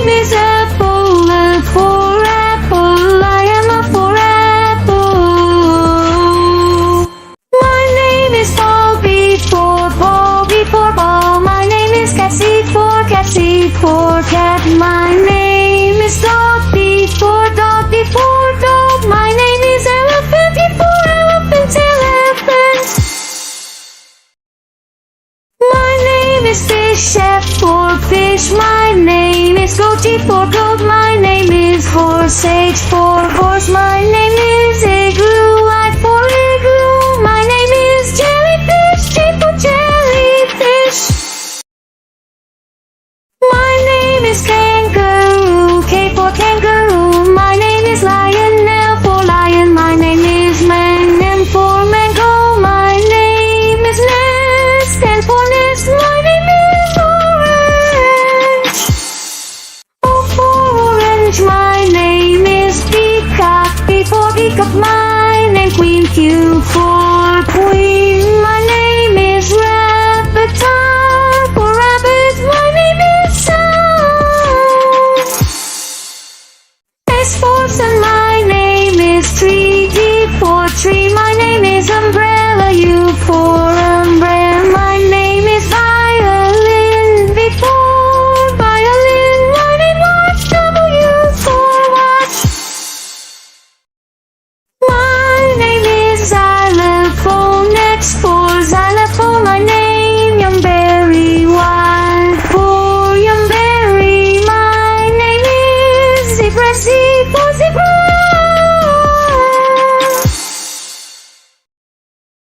name is Apple, F for apple. I am a for apple. My name is Paul, B for Paul, B for ball. My name is Cat, C for cat, C for cat. My name is Dog, D for dog, D for dog. My name is Elephant, E for elephant, elephant. My name is Fish, F for fish. My name is Goat, G for goat. My name is Horse, H for horse. My name is Igloo, I for igloo. My name is Jellyfish, J for jellyfish. My name is Kangaroo, K for kangaroo. My name is Lion, L for lion. My name is Man, M for mango. My name is Nest, N for nest. My name is Orange, O for orange. My name is Peacock, P for peacock. My name Queen, Q for